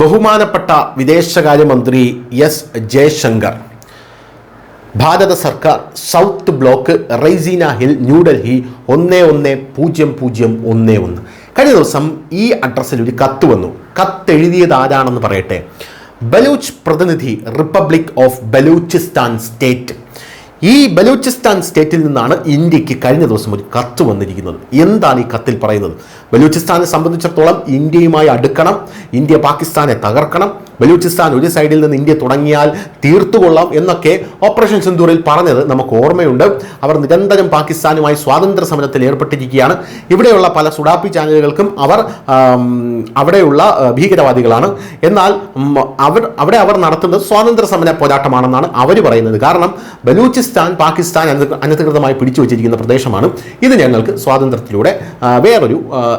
ബഹുമാനപ്പെട്ട വിദേശകാര്യമന്ത്രി എസ് ജയശങ്കർ ഭാരത സർക്കാർ south block Raisina hill New Delhi 110011 കഴിഞ്ഞ ദിവസം ഈ അഡ്രസ്സിൽ ഒരു കത്ത് വന്നു. കത്തെഴുതിയത് ആരാണെന്ന് പറയട്ടെ. ബലൂച്ച് പ്രതിനിധി, റിപ്പബ്ലിക് ഓഫ് ബലൂചിസ്ഥാൻ സ്റ്റേറ്റ്. ഈ ബലൂചിസ്ഥാൻ സ്റ്റേറ്റിൽ നിന്നാണ് ഇന്ത്യക്ക് കഴിഞ്ഞ ദിവസം ഒരു കത്ത് വന്നിരിക്കുന്നത്. എന്താണ് ഈ കത്തിൽ പറയുന്നത്? ബലൂചിസ്ഥാനെ സംബന്ധിച്ചിടത്തോളം ഇന്ത്യയുമായി അടുക്കണം, ഇന്ത്യ പാകിസ്ഥാനെ തകർക്കണം, ബലൂചിസ്ഥാൻ ഒരു സൈഡിൽ നിന്ന് ഇന്ത്യ തുടങ്ങിയാൽ തീർത്തുകൊള്ളാം എന്നൊക്കെ ഓപ്പറേഷൻ സിന്ദൂറിൽ പറഞ്ഞത് നമുക്ക് ഓർമ്മയുണ്ട്. അവർ നിരന്തരം പാകിസ്ഥാനുമായി സ്വാതന്ത്ര്യ സമരത്തിൽ ഏർപ്പെട്ടിരിക്കുകയാണ്. ഇവിടെയുള്ള പല സുഡാപ്പി ചാനലുകൾക്കും അവിടെയുള്ള ഭീകരവാദികളാണ്. എന്നാൽ അവർ നടത്തുന്നത് സ്വാതന്ത്ര്യ സമര പോരാട്ടമാണെന്നാണ് അവർ പറയുന്നത്. കാരണം ബലൂചിസ്ഥാൻ പാകിസ്ഥാൻ അനധികൃതമായി പിടിച്ചു വച്ചിരിക്കുന്ന പ്രദേശമാണ്. ഇത് ഞങ്ങൾക്ക് സ്വാതന്ത്ര്യത്തിലൂടെ വേറൊരു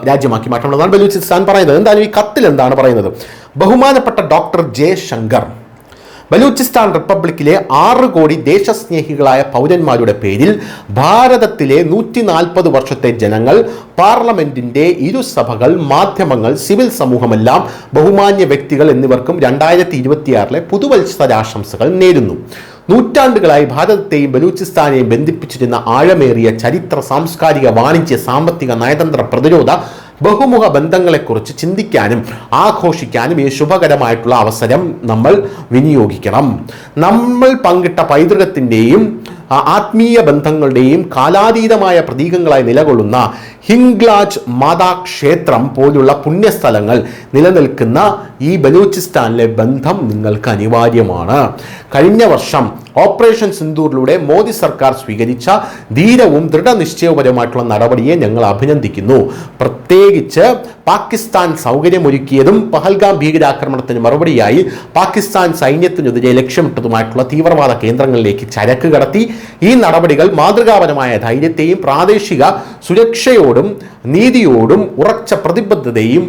രാജ്യമാക്കി മാറ്റണമെന്നാണ് ബലൂചിസ്ഥാൻ പറയുന്നത്. എന്തായാലും ഈ കത്തിൽ എന്താണ് പറയുന്നത്? ബഹുമാനപ്പെട്ട ഡോക്ടർ ജയശങ്കർ, ബലൂചിസ്ഥാൻ റിപ്പബ്ലിക്കിലെ 6 കോടി ദേശസ്നേഹികളായ പൗരന്മാരുടെ പേരിൽ ഭാരതത്തിലെ 140 വർഷത്തെ ജനങ്ങൾ, പാർലമെന്റിന്റെ ഇരുസഭകൾ, മാധ്യമങ്ങൾ, സിവിൽ സമൂഹമെല്ലാം, ബഹുമാന്യ വ്യക്തികൾ എന്നിവർക്കും 2026 പുതുവത്സരാശംസകൾ നേരുന്നു. നൂറ്റാണ്ടുകളായി ഭാരതത്തെയും ബലൂചിസ്ഥാനെയും ബന്ധിപ്പിച്ചിരുന്ന ആഴമേറിയ ചരിത്ര, സാംസ്കാരിക, വാണിജ്യ, സാമ്പത്തിക, നയതന്ത്ര, പ്രതിരോധ, ബഹുമുഖ ബന്ധങ്ങളെക്കുറിച്ച് ചിന്തിക്കാനും ആഘോഷിക്കാനും ഈ ശുഭകരമായിട്ടുള്ള അവസരം നമ്മൾ വിനിയോഗിക്കണം. നമ്മൾ പങ്കിട്ട പൈതൃകത്തിൻ്റെയും ആത്മീയ ബന്ധങ്ങളുടെയും കാലാതീതമായ പ്രതീകങ്ങളായി നിലകൊള്ളുന്ന ഹിംഗ്ലാജ് മാതാ ക്ഷേത്രം പോലുള്ള പുണ്യസ്ഥലങ്ങൾ നിലനിൽക്കുന്ന ഈ ബലൂചിസ്ഥാനിലെ ബന്ധം നിങ്ങൾക്ക് അനിവാര്യമാണ്. കഴിഞ്ഞ വർഷം ഓപ്പറേഷൻ സിന്ദൂറിലൂടെ മോദി സർക്കാർ സ്വീകരിച്ച ധീരവും ദൃഢനിശ്ചയപരമായിട്ടുള്ള നടപടിയെ ഞങ്ങൾ അഭിനന്ദിക്കുന്നു. പ്രത്യേകിച്ച് പാകിസ്ഥാൻ സൗകര്യമൊരുക്കിയതും പഹൽഗാം ഭീകരാക്രമണത്തിന് മറുപടിയായി പാകിസ്ഥാൻ സൈന്യത്തിനെതിരെ ലക്ഷ്യമിട്ടതുമായിട്ടുള്ള തീവ്രവാദ കേന്ദ്രങ്ങളിലേക്ക് ചരക്ക് കടത്തി. ഈ നടപടികൾ മാതൃകാപരമായ ധൈര്യത്തെയും പ്രാദേശിക സുരക്ഷയോടും നീതിയോടും ഉറച്ച പ്രതിബദ്ധതയും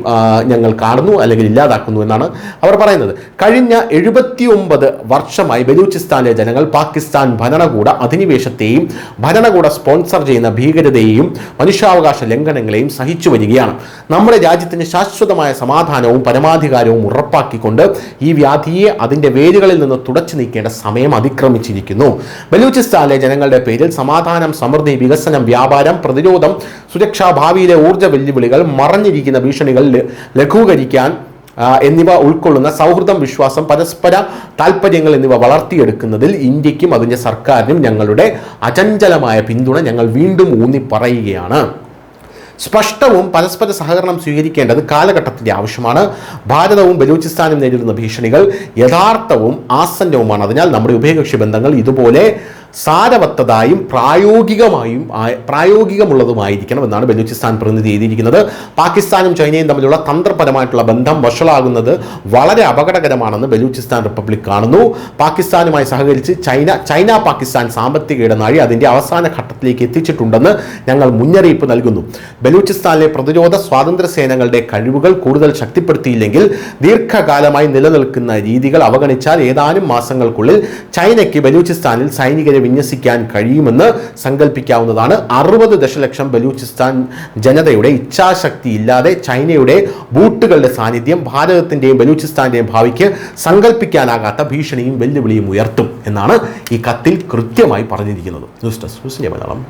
ഞങ്ങൾ കാണുന്നു, അല്ലെങ്കിൽ ഇല്ലാതാക്കുന്നു എന്നാണ് അവർ പറയുന്നത്. കഴിഞ്ഞ 79 വർഷമായി ബലൂചിസ്ഥാനിലെ ജനങ്ങൾ പാകിസ്ഥാൻ ഭരണകൂട അധിനിവേശത്തെയും ഭരണകൂട സ്പോൺസർ ചെയ്യുന്ന ഭീകരതയെയും മനുഷ്യാവകാശ ലംഘനങ്ങളെയും സഹിച്ചു വരികയാണ്. നമ്മുടെ രാജ്യത്തിന് ശാശ്വതമായ സമാധാനവും പരമാധികാരവും ഉറപ്പാക്കിക്കൊണ്ട് ഈ വ്യാധിയെ അതിൻ്റെ വേരുകളിൽ നിന്ന് തുടച്ചു നീക്കേണ്ട സമയം അതിക്രമിച്ചിരിക്കുന്നു. ബലൂചിസ്ഥാനിലെ ജനങ്ങളുടെ പേരിൽ സമാധാനം, സമൃദ്ധി, വികസനം, വ്യാപാരം, പ്രതിരോധം, സുരക്ഷാ, ഭാവിയിലെ ഊർജ്ജ വെല്ലുവിളികൾ, മറഞ്ഞിരിക്കുന്ന ഭീഷണികൾ ലഘൂകരിക്കാൻ എന്നിവ ഉൾക്കൊള്ളുന്ന സൗഹൃദം, വിശ്വാസം, പരസ്പര താൽപ്പര്യങ്ങൾ എന്നിവ വളർത്തിയെടുക്കുന്നതിൽ ഇന്ത്യക്കും അതിൻ്റെ സർക്കാരിനും ഞങ്ങളുടെ അചഞ്ചലമായ പിന്തുണ ഞങ്ങൾ വീണ്ടും ഊന്നി പറയുകയാണ്. സ്പഷ്ടവും പരസ്പര സഹകരണം സ്വീകരിക്കേണ്ടത് കാലഘട്ടത്തിൻ്റെ ആവശ്യമാണ്. ഭാരതവും ബലൂചിസ്ഥാനും നേരിടുന്ന ഭീഷണികൾ യഥാർത്ഥവും ആസന്നവുമാണ്. അതിനാൽ നമ്മുടെ ഉഭയകക്ഷി ബന്ധങ്ങൾ ഇതുപോലെ സാരവത്തതായും പ്രായോഗികമുള്ളതുമായിരിക്കണം എന്നാണ് ബലൂചിസ്ഥാൻ പ്രതിനിധി എഴുതിയിരിക്കുന്നത്. പാകിസ്ഥാനും ചൈനയും തമ്മിലുള്ള തന്ത്രപരമായിട്ടുള്ള ബന്ധം വഷളാകുന്നത് വളരെ അപകടകരമാണെന്ന് ബലൂചിസ്ഥാൻ റിപ്പബ്ലിക് കാണുന്നു. പാകിസ്ഥാനുമായി സഹകരിച്ച് ചൈന പാകിസ്ഥാൻ സാമ്പത്തിക ഇടനാഴി അതിൻ്റെ അവസാന ഘട്ടത്തിലേക്ക് എത്തിച്ചിട്ടുണ്ടെന്ന് ഞങ്ങൾ മുന്നറിയിപ്പ് നൽകുന്നു. ബലൂചിസ്ഥാനിലെ പ്രതിരോധ സ്വാതന്ത്ര്യ സേനകളുടെ കഴിവുകൾ കൂടുതൽ ശക്തിപ്പെടുത്തിയില്ലെങ്കിൽ ദീർഘകാലമായി നിലനിൽക്കുന്ന രീതികൾ അവഗണിച്ചാൽ ഏതാനും മാസങ്ങൾക്കുള്ളിൽ ചൈനയ്ക്ക് ബലൂചിസ്ഥാനിൽ സൈനികരെ വിന്യസിക്കാൻ കഴിയുമെന്ന് സങ്കല്പിക്കാവുന്നതാണ്. 60 ദശലക്ഷം ബലൂചിസ്ഥാൻ ജനതയുടെ ഇച്ഛാശക്തി ഇല്ലാതെ ചൈനയുടെ ബൂട്ടുകളുടെ സാന്നിധ്യം ഭാരതത്തിൻ്റെയും ബലൂചിസ്ഥാന്റെയും ഭാവിക്ക് സങ്കല്പിക്കാനാകാത്ത ഭീഷണിയും വെല്ലുവിളിയും ഉയർത്തും എന്നാണ് ഈ കത്തിൽ കൃത്യമായി പറഞ്ഞിരിക്കുന്നത്. News desk Malayalam.